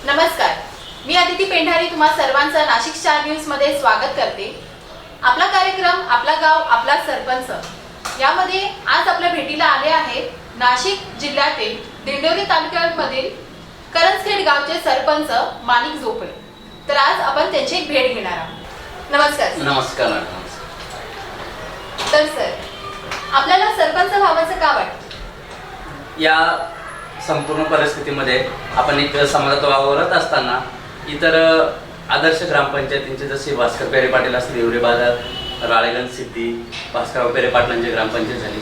नमस्कार, मी अदिती पेंढारी तुम्हा सर्वांचं नाशिक स्टार न्यूज मध्ये स्वागत करते। आपला कार्यक्रम आपला गाव आपला सरपंच यामध्ये आज आपल्या भेटीला आले आहेत नाशिक जिल्ह्यातील दिंडोरी तालुक्यामधील करंजखेड गावचे सरपंच माणिक झोपळे। तर आज आपण त्यांची एक भेट घेणार आहोत। नमस्कार। नमस्कार। तर सर, आपल्याला सरपंच व्हावंसं का वाटतं? या संपूर्ण परिस्थितीमध्ये आपण एक समाजात वावरत असताना इतर आदर्श ग्रामपंचायतींचे जसे भास्कर पेरे पाटील असतील, हिवरे बाजार, राळेगण सिद्धी, भास्करराव पेरे पाटलांची ग्रामपंचायत झाली,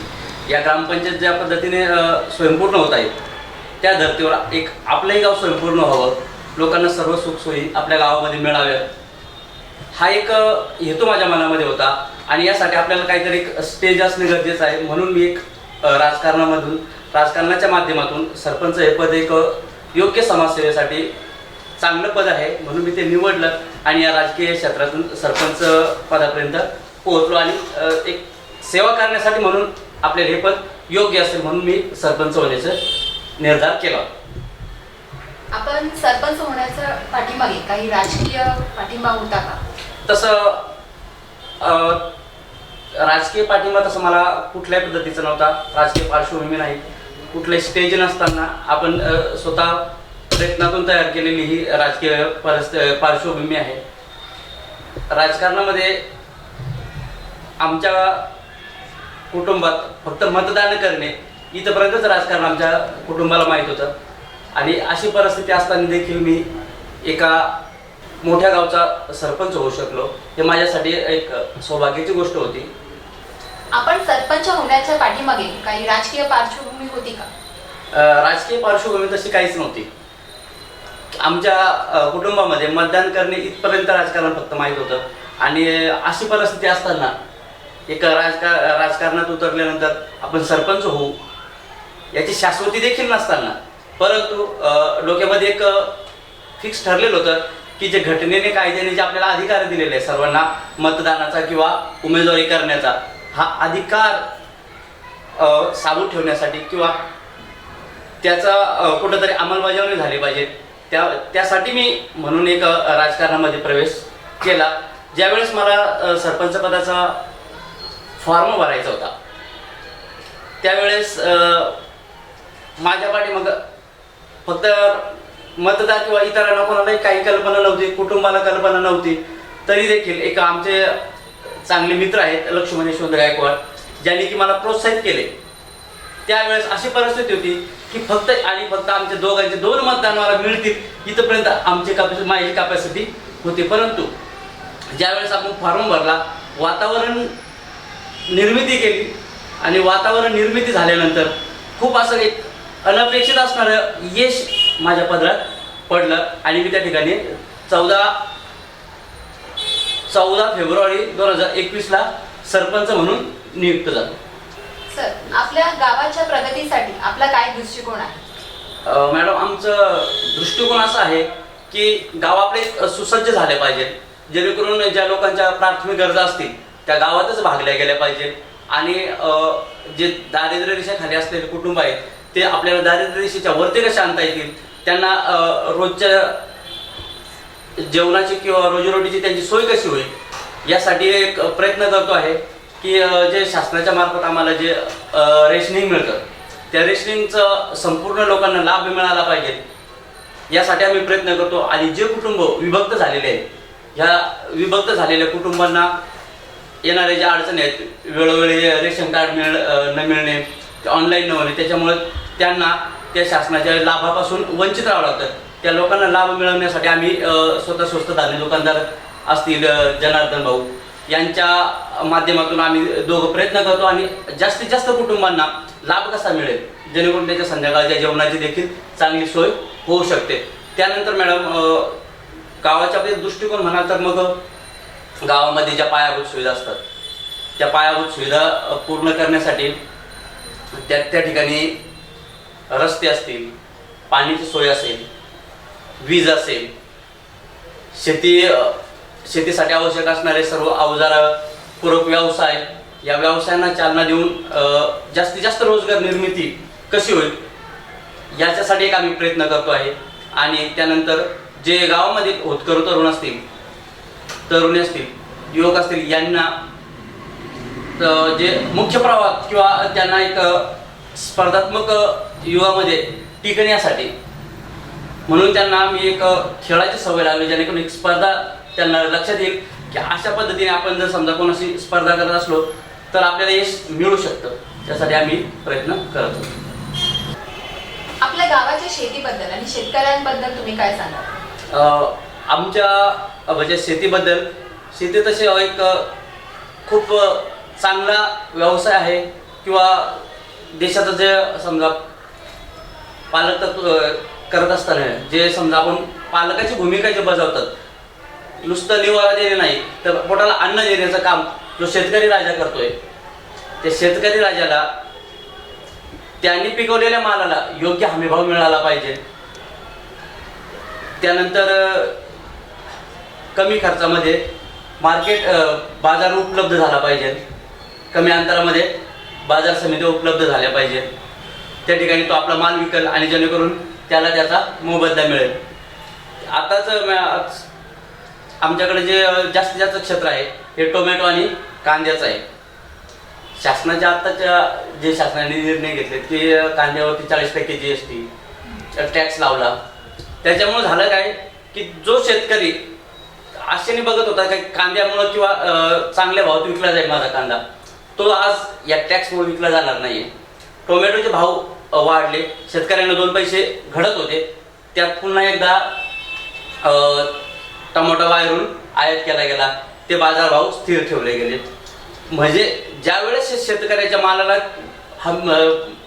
या ग्रामपंचायत ज्या पद्धतीने स्वयंपूर्ण होत आहेत त्या धर्तीवर एक आपलंही गाव स्वयंपूर्ण व्हावं, लोकांना सर्व सुखसोयी आपल्या गावामध्ये मिळाव्यात, हा एक हेतू माझ्या मनामध्ये होता। आणि यासाठी आपल्याला काहीतरी एक स्टेज असणे गरजेचं आहे। म्हणून मी एक राजकारणाच्या माध्यमातून सरपंच हे पद एक योग्य समाजसेवेसाठी चांगलं पद आहे म्हणून मी ते निवडलं आणि या राजकीय क्षेत्रातून सरपंच पदापर्यंत पोहोचलो आणि एक सेवा करण्यासाठी म्हणून आपल्याला हे पद योग्य असेल म्हणून मी सरपंच होण्याचा निर्धार केला। आपण सरपंच होण्याच्या पाठीमागे काही राजकीय पाठिंबा होता का? तसं राजकीय पाठिंबा तसं मला कुठल्याही पद्धतीचा नव्हता। राजकीय पार्श्वभूमी नाही, कुठले स्टेज नसताना आपण स्वतः प्रयत्नातून तयार केलेली ही राजकीय पार्श्वभूमी आहे। राजकारणामध्ये आमच्या कुटुंबात फक्त मतदान करणे इथपर्यंतच राजकारण आमच्या कुटुंबाला माहीत होतं आणि अशी परिस्थिती असताना देखील मी एका मोठ्या गावचा सरपंच होऊ शकलो, हे माझ्यासाठी एक सौभाग्याची गोष्ट होती। आपण सरपंच होण्याच्या पाठीमागे काही राजकीय पार्श्वभूमी होती का? राजकीय पार्श्वभूमी तशी काहीच नव्हती। आमच्या कुटुंबामध्ये मतदान करणे इथपर्यंत राजकारण फक्त माहीत होतं आणि अशी परिस्थिती असताना एक राजकारणात उतरल्यानंतर आपण सरपंच होऊ याची शाश्वती देखील नसताना, परंतु डोक्यामध्ये एक फिक्स ठरलेलं होतं की जे घटनेने कायद्याने जे आपल्याला अधिकार दिलेले आहे सर्वांना मतदानाचा किंवा उमेदवारी करण्याचा, हा अधिकार चालू ठेवण्यासाठी किंवा त्याचा कुठंतरी अंमलबजावणी झाली पाहिजे त्यासाठी मी म्हणून एक राजकारणामध्ये प्रवेश केला। ज्यावेळेस मला सरपंच पदाचा फॉर्म भरायचा होता त्यावेळेस माझ्या पाठीमाग फक्त मतदार किंवा इतरांना कोणालाही काही कल्पना नव्हती, कुटुंबाला कल्पना नव्हती, तरी देखील एक आमचे चांगले मित्र आहेत लक्ष्मण यशवंत गायकवाड, ज्यांनी की मला प्रोत्साहित केले। त्यावेळेस अशी परिस्थिती होती की फक्त आमच्या दोघांचे 2 मतदान मला मिळतील इथपर्यंत माझी कॅपॅसिटी होती। परंतु ज्यावेळेस आपण फॉर्म भरला, वातावरण निर्मिती केली आणि वातावरण निर्मिती झाल्यानंतर खूप असं एक अनपेक्षित असणारं यश माझ्या पदरात पडलं आणि मी त्या ठिकाणी 14 फेब्रुवारी 2021ला सरपंच म्हणून नियुक्त झालो। सर, आपल्या गावाच्या प्रगतीसाठी आपला काय दृष्टिकोन आहे? मॅडम, आमचं दृष्टिकोन असा आहे की गाव आपले सुसज्ज झाले पाहिजे, जेणेकरून ज्या लोकांच्या प्राथमिक गरजा असतील त्या गावातच भागल्या गेल्या पाहिजे आणि जे दारिद्र्य रेषेखाली असलेले कुटुंब आहेत ते आपल्याला दारिद्र्य रेषेच्या वरती कसे आणता येतील, त्यांना रोजच्या जेवणाची किंवा रोजीरोटीची त्यांची सोय कशी होईल यासाठी एक प्रयत्न करतो आहे की जे शासनाच्या मार्फत आम्हाला जे रेशनिंग मिळतं त्या रेशनिंगचं संपूर्ण लोकांना लाभ मिळाला पाहिजे यासाठी आम्ही प्रयत्न करतो। आणि जे कुटुंब विभक्त झालेले आहेत, ह्या विभक्त झालेल्या कुटुंबांना येणारे ज्या अडचणी आहेत, वेळोवेळी रेशन कार्ड न मिळणे, ऑनलाईन न होणे, त्याच्यामुळे त्यांना त्या शासनाच्या लाभापासून वंचित राहावं लागतं, त्या लोकांना लाभ मिळवण्यासाठी आम्ही स्वतः स्वस्त धान्य दुकानदार असतील जनार्दन भाऊ यांच्या माध्यमातून आम्ही दोघं प्रयत्न करतो आणि जास्तीत जास्त कुटुंबांना लाभ कसा मिळेल जेणेकरून त्याच्या संध्याकाळच्या जेवणाची देखील चांगली सोय होऊ शकते। त्यानंतर मॅडम, गावाच्या दृष्टिकोन म्हणाल तर मग गावामध्ये ज्या पायाभूत सुविधा असतात त्या पायाभूत सुविधा पूर्ण करण्यासाठी त्या ठिकाणी रस्ते असतील, पाण्याची सोय असेल, वीज असेल, शेतीसाठी आवश्यक असणारे सर्व अवजार पूरक व्यवसाय, या व्यवसायांना चालना देऊन जास्तीत जास्त रोजगार निर्मिती कशी होईल याच्यासाठी एक आम्ही प्रयत्न करतो आहे। आणि त्यानंतर जे गावामधील होतकरू तरुण असतील, तरुणी असतील, युवक असतील, यांना जे मुख्य प्रवाहात किंवा त्यांना एक स्पर्धात्मक युगामध्ये टिकण्यासाठी म्हणून त्यांना मी एक खेळाची सवय लागली, जेणेकरून एक स्पर्धा त्यांना लक्षात येईल की अशा पद्धतीने आपण जर समजा कोणाशी स्पर्धा करत असलो तर आपल्याला यश मिळू शकतं. त्यासाठी आम्ही प्रयत्न करत होतो. आपल्या गावाच्या शेतीबद्दल आणि शेतकऱ्यांबद्दल तुम्ही काय सांगाल? आमच्या म्हणजे शेतीबद्दल, शेती तशी एक खूप चांगला व्यवसाय आहे किंवा देशाचं जे समजा पालकत्व करत असताना जे समजा आपण पालकाची भूमिका जे बजावतात, नुसतं निवारा देणे नाही तर पोटाला अन्न देण्याचं काम जो शेतकरी राजा करतोय, त्या शेतकरी राजाला त्यांनी पिकवलेल्या मालाला योग्य हमीभाव मिळाला पाहिजे. त्यानंतर कमी खर्चामध्ये बाजार उपलब्ध झाला पाहिजे, कमी अंतरामध्ये बाजार समिती उपलब्ध झाल्या पाहिजे. त्या ठिकाणी तो आपला माल विकेल आणि जेणेकरून त्याला त्याचा मोबदला मिळेल. आताच आमच्याकडे जे जास्तीत जास्त क्षेत्र आहे हे टोमॅटो आणि कांद्याचं आहे. शासनाच्या आत्ताच्या जे शासनाने निर्णय घेतले की कांद्यावरती 40% GST टॅक्स लावला. त्याच्यामुळे झालं काय की जो शेतकरी आशेने बघत होता की कांद्यामुळं किंवा चांगल्या भावात विकला जाईल माझा कांदा, तो आज या टॅक्समुळे विकला जाणार नाही. टोमॅटोचे भाव वाढले, शेतकऱ्यांना 2 पैसे घडत होते, त्यात पुन्हा एकदा टोमॅटो बाहेरून आयात केला गेला, ते बाजारभाव स्थिर ठेवले गेले. म्हणजे ज्यावेळेस शेतकऱ्याच्या मालाला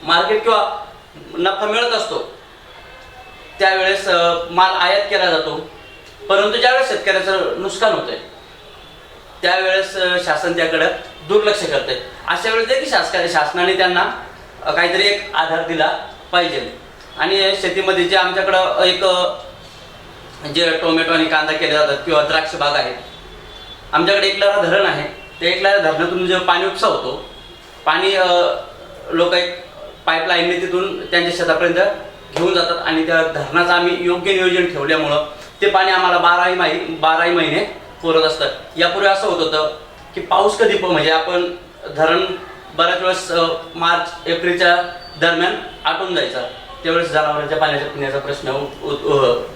मार्केट किंवा नफा मिळत असतो त्यावेळेस माल आयात केला जातो, परंतु ज्यावेळेस शेतकऱ्याचं नुकसान होतंय त्यावेळेस शासन त्याकडे दुर्लक्ष करते. अशा वेळेस देखील शासनाने त्यांना काहीतरी एक आधार दिला पाहिजे. आणि शेतीमध्ये जे आमच्याकडं एक जे टोमॅटो आणि कांदा केले जातात किंवा द्राक्ष बाग आहेत, आमच्याकडे एकलारा धरण आहे. त्या एकलारा धरणातून जे पाणी उपसा होतो, पाणी लोक एक पाईपलाईनने तिथून त्यांच्या शेतापर्यंत घेऊन जातात आणि त्या धरणाचं आम्ही योग्य नियोजन ठेवल्यामुळं ते पाणी आम्हाला 12ही महिने पुरत असतं. यापूर्वी असं होत होतं की पाऊस कधी म्हणजे आपण धरण बऱ्याच वेळेस मार्च एप्रिलच्या दरम्यान आटून जायचा, त्यावेळेस जनावरांच्या पाण्याच्या पिण्याचा प्रश्न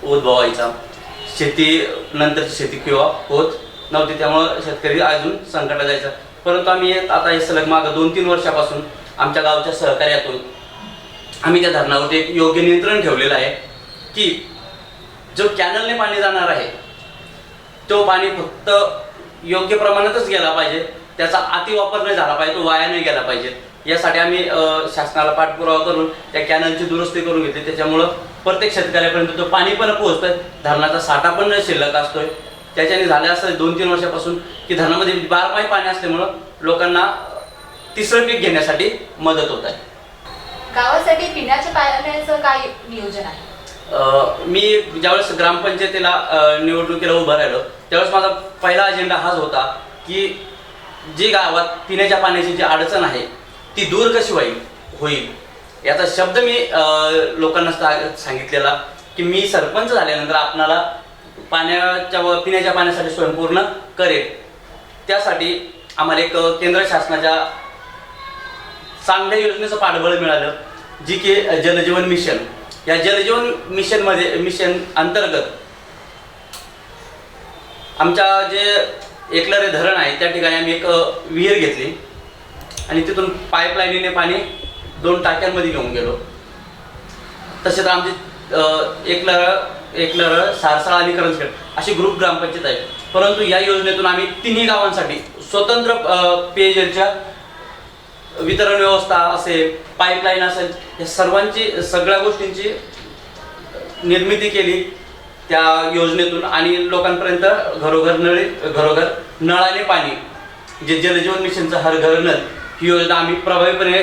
उद्भवायचा. नंतरची शेती किंवा होत नव्हती, त्यामुळं शेतकरी अजून संकटात जायचा. परंतु आम्ही आता हे सलग मागं 2-3 वर्षापासून आमच्या गावच्या सहकार्यातून आम्ही त्या धरणावरती एक योग्य नियंत्रण ठेवलेलं आहे की जो कॅनलने पाणी जाणार आहे तो पाणी फक्त योग्य प्रमाणातच गेला पाहिजे, त्याचा अतिवापर नाही झाला पाहिजे, तो वाया नाही गेला पाहिजे. यासाठी आम्ही शासनाला पाठपुरावा करून त्या कॅनलची दुरुस्ती करून घेतली. त्याच्यामुळं प्रत्येक शेतकऱ्यापर्यंत तो पाणी पण पोहोचतोय, धरणाचा साठा पण शिल्लक असतोय. त्याच्याने झालं असं 2-3 वर्षापासून की धरणामध्ये 12 पाणी असल्यामुळं लोकांना तिसरं पीक घेण्यासाठी मदत होत आहे. गावासाठी पिण्याच्या पाण्याचं काय नियोजन आहे? मी ज्यावेळेस ग्रामपंचायतीला निवडणुकीला उभं राहिलो त्यावेळेस माझा पहिला अजेंडा हाच होता की जी गावात पिण्याच्या पाण्याची जी अडचण आहे ती दूर कशी होईल. याचा शब्द मी लोकांना सांगितलेला की मी सरपंच झाल्यानंतर आपणाला पिण्याच्या पाण्यासाठी स्वयंपूर्ण करेल. त्यासाठी आम्हाला एक केंद्र शासनाच्या चांगल्या योजनेचं पाठबळ मिळालं, जी की जलजीवन मिशन. या जलजीवन मिशन अंतर्गत आमच्या जे एकलारे धरण आहे त्या ठिकाणी आम्ही एक विहीर घेतली आणि तिथून पाईपलाईनीने पाणी 2 टाक्यांमध्ये घेऊन गेलो. तसेच आमचे एकलार सारसाळ आणि करंजखेड अशी ग्रुप ग्रामपंचायत आहे. परंतु या योजनेतून आम्ही 3ही गावांसाठी स्वतंत्र पेयजलच्या वितरण व्यवस्था असेल, पाईपलाईन असेल, या सगळ्या गोष्टींची निर्मिती केली त्या योजनेतून आणि लोकांपर्यंत घरोघर नळाने पाणी, जे जलजीवन मिशनचं हर घर नळ ही योजना आम्ही प्रभावीपणे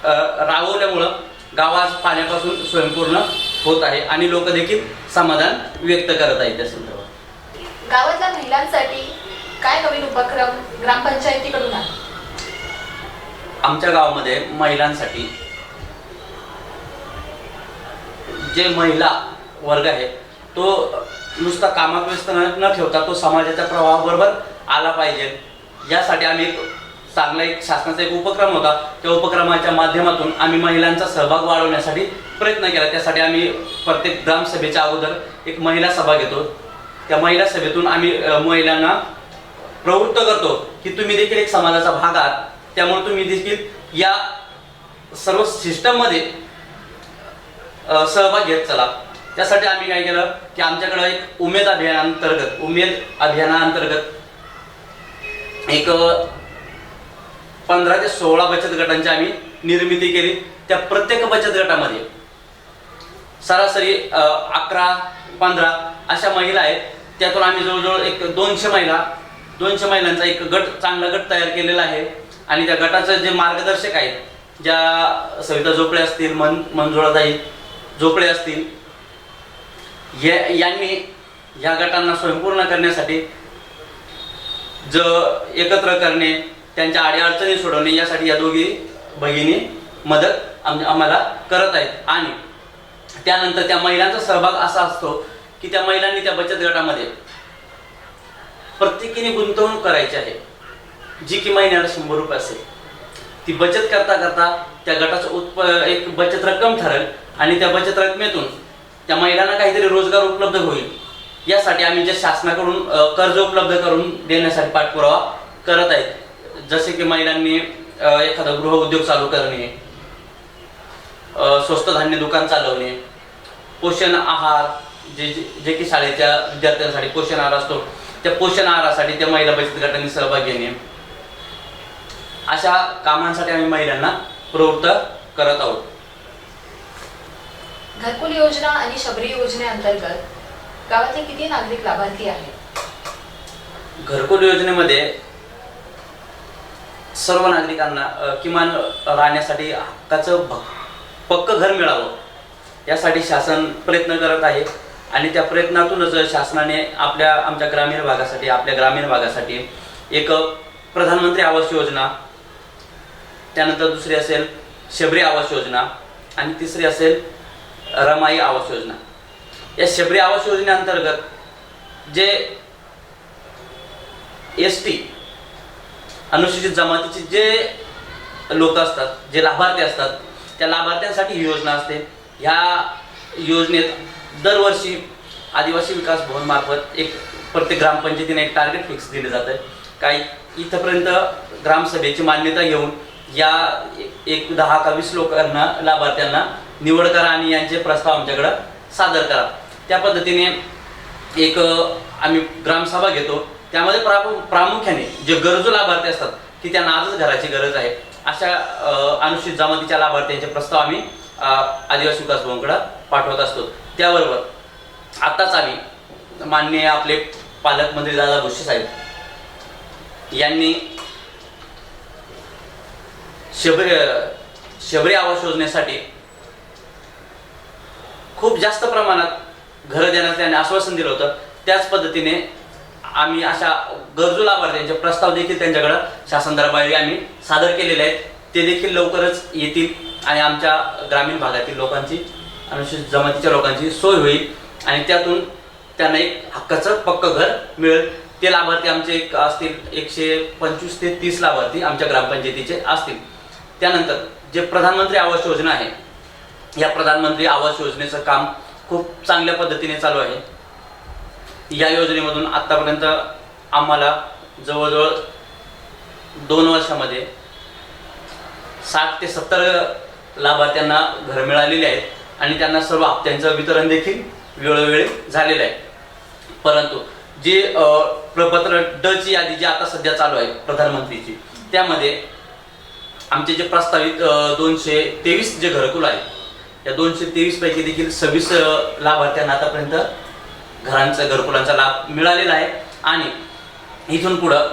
राबवल्यामुळं गाव आज पाण्यापासून स्वयंपूर्ण होत आहे आणि लोक देखील समाधान व्यक्त करत आहेत. त्या संदर्भात गावातल्या महिलांसाठी काय नवीन उपक्रम ग्रामपंचायतीकडून आहे? आमच्या गावामध्ये महिलांसाठी जे महिला वर्ग आहे तो नुसता कामात व्यस्त न ठेवता तो समाजाच्या प्रवाहाबरोबर आला पाहिजे, यासाठी आम्ही चांगला एक शासनाचा एक उपक्रम होता. त्या उपक्रमाच्या माध्यमातून आम्ही महिलांचा सहभाग वाढवण्यासाठी प्रयत्न केला. त्यासाठी आम्ही प्रत्येक ग्रामसभेच्या अगोदर एक महिला सभा घेतो. त्या महिला सभेतून आम्ही महिलांना प्रवृत्त करतो की तुम्ही देखील एक समाजाचा भाग आहात, त्यामुळे तुम्ही देखील या सर्व सिस्टममध्ये सहभाग घेत चला. त्यासाठी आम्ही काय केलं की आमच्याकडे एक उमेद अभियानाअंतर्गत एक 15 ते 16 बचत गटांची आम्ही निर्मिती केली. त्या प्रत्येक बचत गटामध्ये सरासरी 11-15 अशा महिला आहेत. त्यातून आम्ही जवळजवळ एक 200 महिलांचा एक चांगला गट तयार केलेला आहे. आणि त्या गटाचे जे मार्गदर्शक आहेत, ज्या सविता झोपळे असतील, मंजुळाताई झोपळे असतील, यांनी या गटांना स्वयंपूर्ण करण्यासाठी एकत्र करणे, त्यांच्या अडीअडचणी सोडवणे यासाठी या दोघी भगिनी मदत आम्हाला करत आहेत. आणि त्यानंतर त्या महिलांचा सहभाग असा असतो की त्या महिलांनी त्या बचत गटामध्ये प्रत्येकीने गुंतवणूक करायची आहे, जी की महिन्याला 100 रुपये असेल. ती बचत करता करता त्या गटाचं एक बचत रक्कम ठरेल आणि त्या बचत रकमेतून त्या महिलांना काहीतरी रोजगार उपलब्ध होईल, यासाठी आम्ही जे शासनाकडून कर्ज उपलब्ध करून देण्यासाठी पाठपुरावा करत आहेत. जसे की महिलांनी एखादा गृह उद्योग चालू करणे, स्वस्त धान्य दुकान चालवणे, पोषण आहार जे की शाळेच्या विद्यार्थ्यांसाठी पोषण आहार असतो, त्या पोषण आहारासाठी त्या महिला बचत गटांनी सहभाग घेणे, अशा कामांसाठी आम्ही महिलांना प्रवृत्त करत आहोत. घरकुल योजना आणि शबरी योजनेअंतर्गत गावातील किती नागरिक लाभार्थी आहेत? घरकुल योजनेमध्ये सर्व नागरिकांना किमान राहण्यासाठी हक्काचं पक्कं घर मिळावं, यासाठी शासन प्रयत्न करत आहे. आणि त्या प्रयत्नातूनच शासनाने आमच्या ग्रामीण भागासाठी एक प्रधानमंत्री आवास योजना, त्यानंतर दुसरी असेल शबरी आवास योजना आणि तिसरी असेल रमाई आवास योजना. या शबरी आवास योजनेअंतर्गत जे ST अनुसूचित जमातीचे जे लोक असतात, जे लाभार्थी असतात, त्या लाभार्थ्यांसाठी ही योजना असते. ह्या योजनेत दरवर्षी आदिवासी विकास भवन मार्फत एक प्रत्येक ग्रामपंचायतीने एक टार्गेट फिक्स दिलं जातं. काही इथपर्यंत ग्रामसभेची मान्यता घेऊन या 10 का 20 लोकांना लाभार्थ्यांना निवड करा आणि यांचे प्रस्ताव आमच्याकडे सादर करा. त्या पद्धतीने एक आम्ही ग्रामसभा घेतो. त्यामध्ये प्रामुख्याने जे गरजू लाभार्थी असतात की त्यांना आजच घराची गरज आहे, अशा अनुसूचित जमातीच्या लाभार्थ्यांचे प्रस्ताव आम्ही आदिवासी विकास भवनकडे पाठवत असतो. त्याबरोबर आताच आम्ही माननीय आपले पालकमंत्री दादा भुसे साहेब यांनी शबरी आवास योजनेसाठी खूप जास्त प्रमाणात घरं देण्याचं त्यांनी आश्वासन दिलं होतं. त्याच पद्धतीने आम्ही अशा गरजू लाभार्थ्यांचे प्रस्ताव देखील त्यांच्याकडे शासन दरबारी आम्ही सादर केलेले आहेत. ते देखील लवकरच येतील आणि आमच्या ग्रामीण भागातील लोकांची, अनुसूचित जमातीच्या लोकांची सोय होईल आणि त्यातून त्यांना एक हक्काचं पक्कं घर मिळेल. ते लाभार्थी आमचे एक असतील 125 ते 30 लाभार्थी आमच्या ग्रामपंचायतीचे असतील. त्यानंतर जे प्रधानमंत्री आवास योजना आहे, या प्रधानमंत्री आवास योजनेचं काम खूप चांगल्या पद्धतीने चालू आहे. या योजनेमधून आतापर्यंत आम्हाला जवळजवळ 2 वर्षामध्ये 60 ते 70 लाभार्थ्यांना घर मिळालेले आहेत आणि त्यांना सर्व हप्त्यांचं वितरण देखील वेळोवेळी झालेलं आहे. परंतु जे प्रपत्र ड ची यादी जी आता सध्या चालू आहे प्रधानमंत्रीची, त्यामध्ये आमचे जे प्रस्तावित 223 जे घरकुल आहेत, या 223 पैकी देखील 26 लाभार्थ्यांना आतापर्यंत घरकुलांचा लाभ मिळालेला आहे. आणि इथून पुढं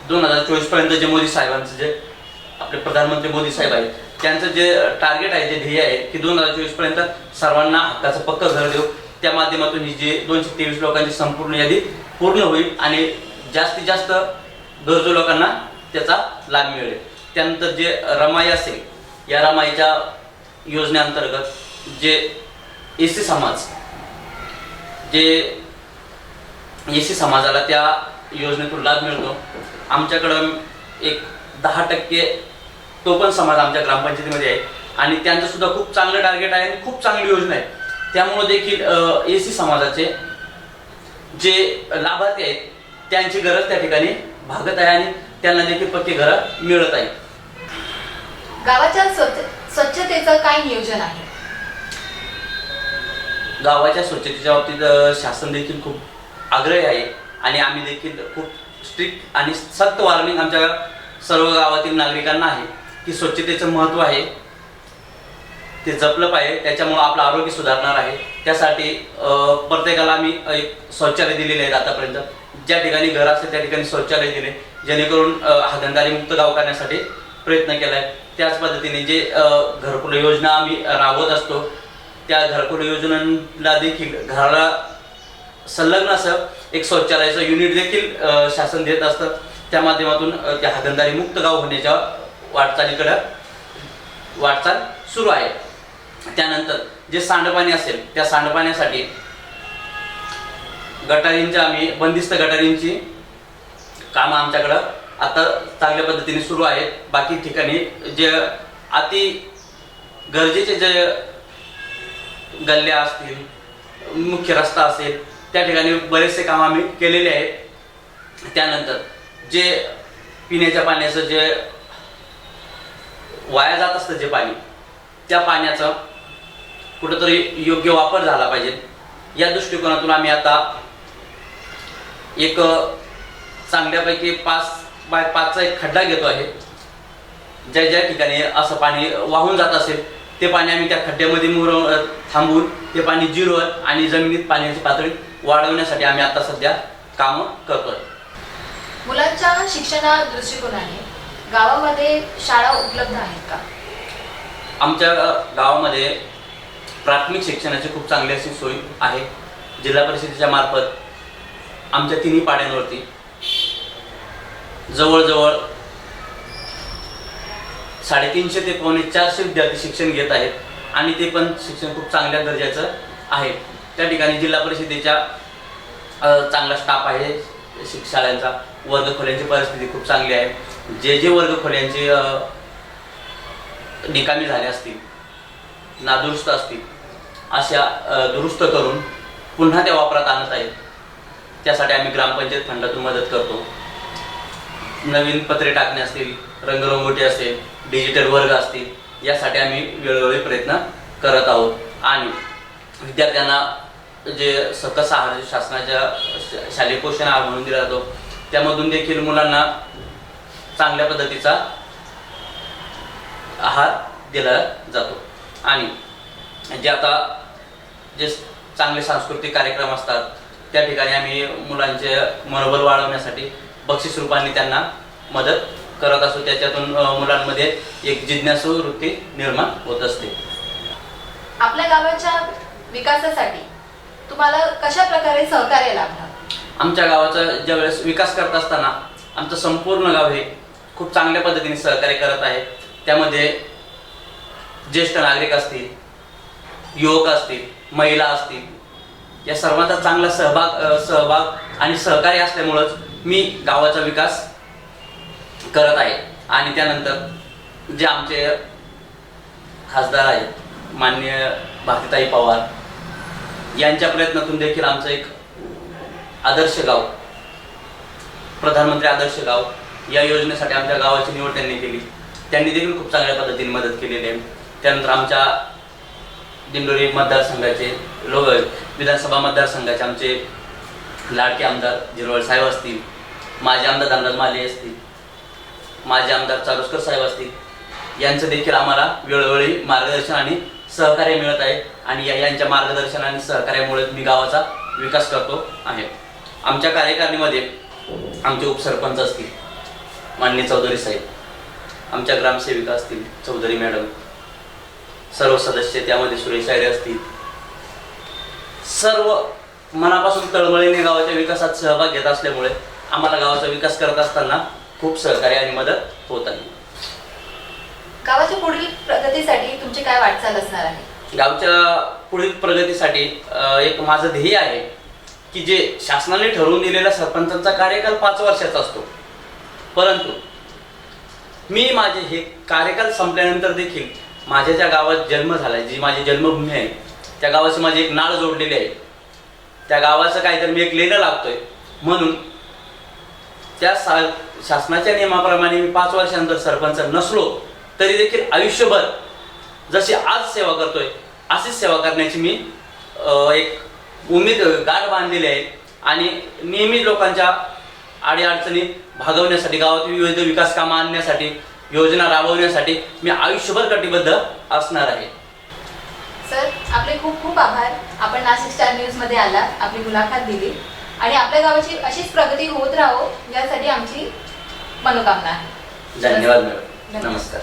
2024 पर्यंत जे मोदी साहेबांचं, जे आपले प्रधानमंत्री मोदी साहेब आहेत, त्यांचं जे टार्गेट आहे, जे ध्येय आहे की 2024 पर्यंत सर्वांना हक्काचं पक्कं घर देऊ, त्या माध्यमातून ही जे 223 लोकांची संपूर्ण यादी पूर्ण होईल आणि जास्तीत जास्त गरजू लोकांना त्याचा लाभ मिळेल. त्यानंतर जे रमाई असेल, या रमाईच्या योजनेअंतर्गत जे SC समाज जे एसी समाजाला त्या योजनेतून लाभ मिळतो. आमच्याकडं एक 10% तो पण समाज आमच्या ग्रामपंचायतीमध्ये आहे आणि त्यांचं सुद्धा खूप चांगलं टार्गेट आहे आणि खूप चांगली योजना आहे. त्यामुळे देखील एसी समाजाचे जे लाभार्थी आहेत त्यांची गरज त्या ठिकाणी भागत आहे आणि त्यांना देखील पक्की घरं मिळत आहे. गावाच्या स्वच्छतेचं काय नियोजन आहे? गावाच्या स्वच्छतेच्या बाबतीत शासन देखील खूप आग्रही आहे आणि आम्ही देखील खूप स्ट्रिक्ट आणि सक्त वॉर्निंग आमच्या सर्व गावातील नागरिकांना आहे की स्वच्छतेचं महत्त्व आहे, ते जपलं पाहिजे. त्याच्यामुळं आपलं आरोग्य सुधारणार आहे. त्यासाठी प्रत्येकाला आम्ही एक शौचालय दिलेले आहेत. आतापर्यंत ज्या ठिकाणी घर असते त्या ठिकाणी शौचालय दिले, जेणेकरून हागणदारी मुक्त गाव करण्यासाठी प्रयत्न केला आहे. त्याच पद्धतीने जे घरकुल योजना आम्ही राबवत असतो त्या घरकुल योजनांना देखील घराला संलग्न असं एक शौचालयाचं युनिट देखील शासन देत असतं. त्या माध्यमातून त्या हागणदारी मुक्त गाव होण्याच्या वाटचाल सुरू आहे. त्यानंतर जे सांडपाणी असेल त्या सांडपाण्यासाठी गटारींच्या आम्ही बंदिस्त गटारींची कामं आमच्याकडं आता चांगल्या पद्धतीने सुरू आहेत. बाकी ठिकाणी जे अति गरजेचे जे गल्ल्या असतील, मुख्य रस्ता असेल त्या ठिकाणी बरेचसे काम आम्ही केलेले आहेत. त्यानंतर जे पिण्याच्या पाण्याचं जे वाया जात असतं जे पाणी, त्या पाण्याचा कुठंतरी योग्य वापर झाला पाहिजे या दृष्टिकोनातून आम्ही आता एक चांगल्यापैकी 5x5चा एक खड्डा घेतो आहे. ज्या ठिकाणी असं पाणी वाहून जात असेल ते पाणी आम्ही त्या खड्ड्यामध्ये थांबवून ते पाणी जिरवून आणि जमिनीत पाण्याची पातळी वाढवण्यासाठी आम्ही आता सध्या कामं करतोय. मुलांच्या शिक्षणा दृष्टिकोनाने गावामध्ये शाळा उपलब्ध आहेत का? आमच्या गावामध्ये प्राथमिक शिक्षणाची खूप चांगली अशी सोय आहे. जिल्हा परिषदेच्या मार्फत आमच्या तिन्ही पाड्यांवरती जवळजवळ 350 ते 450 विद्यार्थी शिक्षण घेत आहेत आणि ते पण शिक्षण खूप चांगल्या दर्जाचं आहे. त्या ठिकाणी जिल्हा परिषदेच्या चांगला स्टाफ आहे. शाळांचा वर्गखोल्यांची परिस्थिती खूप चांगली आहे. जे वर्गखोल्यांचे निकामी झाले असतील, नादुरुस्त असतील, अशा दुरुस्त करून पुन्हा त्या वापरात आणत आहेत. त्यासाठी आम्ही ग्रामपंचायत फंडातून मदत करतो. नवीन पत्रे टाकणे असतील, रंगरंगोटी असेल, डिजिटल वर्ग असतील, यासाठी आम्ही वेळोवेळी प्रयत्न करत आहोत. आणि विद्यार्थ्यांना जे सकस आहार शासनाच्या शालेय पोषण आहार म्हणून दिला जातो त्यामधून देखील मुलांना चांगल्या पद्धतीचा आहार दिला जातो. आणि जे चांगले सांस्कृतिक कार्यक्रम असतात त्या ठिकाणी आम्ही मुलांचे मनोबल वाढवण्यासाठी बक्षीस रूपाने त्यांना मदत करत असतो. त्याच्यातून मुलांमध्ये एक जिज्ञासू वृत्ती निर्माण होत असते. आपल्या गावाच्या विकासासाठी तुम्हाला कशा प्रकारे सहकार्य लाभलं? आमच्या गावाचा ज्यावेळेस विकास करत असताना आमचं संपूर्ण गाव हे खूप चांगल्या पद्धतीने सहकार्य करत आहे. त्यामध्ये ज्येष्ठ नागरिक असतील, युवक असतील, महिला असतील, या सर्वांचा चांगला सहभाग आणि सहकार्य असल्यामुळंच मी गावाचा विकास करत आहे. आणि त्यानंतर जे आमचे खासदार आहेत माननीय भारतीताई पवार यांच्या प्रयत्नातून देखील आमचं एक आदर्श गाव, प्रधानमंत्री आदर्श गाव या योजनेसाठी आमच्या गावाची निवड त्यांनी केली. त्यांनी देखील खूप चांगल्या पद्धतीने मदत केलेली आहे. त्यानंतर आमच्या दिंडोरी मतदारसंघाचे विधानसभा मतदारसंघाचे आमचे लाडके आमदार जिरवळ साहेब असतील, माजी आमदार धनराज माले असतील, माजी आमदार चारोस्कर साहेब असतील, यांचं देखील आम्हाला वेळोवेळी मार्गदर्शन आणि सहकार्य मिळत आहे. आणि यांच्या मार्गदर्शन आणि सहकार्यामुळे मी गावाचा विकास करतो आहे. आमच्या कार्यकारिणीमध्ये आमचे उपसरपंच असतील माननीय चौधरी साहेब, आमच्या ग्रामसेविका असतील चौधरी मॅडम, सर्व सदस्य त्यामध्ये सुरेश आयरे असतील, सर्व मनापासून तळमळीने गावाच्या विकासात सहभाग घेत असल्यामुळे आम्हाला गावाचा विकास करत असताना खूप सहकार्य आणि मदत होत आहे. गावाच्या पुढील प्रगतीसाठी तुमची काय वाटचाल असणार आहे? गावच्या पुढील प्रगतीसाठी एक माझं ध्येय आहे की जे शासनाने ठरवून दिलेला सरपंचांचा कार्यकाल 5 वर्षाचा असतो, परंतु मी माझे हे कार्यकाल संपल्यानंतर देखील माझ्या ज्या गावात जन्म झाला, जी माझी जन्मभूमी आहे, त्या गावाशी माझी एक नाळ जोडलेली आहे. त्या गावाचं काहीतरी मी एक लेणं लागतोय, म्हणून त्या शासनाच्या नियमाप्रमाणे मी 5 वर्षानंतर सरपंच नसलो तरी देखील आयुष्यभर जशी आज सेवा करतोय अशीच सेवा करण्याची मी एक उमेद गाठ बांधलेली आहे. आणि नेहमी लोकांच्या अडीअडचणी भागवण्यासाठी, गावात विविध विकास कामं आणण्यासाठी, योजना राबवण्यासाठी मी आयुष्यभर कटिबद्ध असणार आहे. सर, आपले खूप खूप आभार. आपण नाशिक स्टार न्यूज मध्ये आलात, आपली मुलाखत दिली आणि आपल्या गावाची अशीच प्रगती होत राहो यासाठी आमची मनोकामना आहे. धन्यवाद मॅडम. नमस्कार.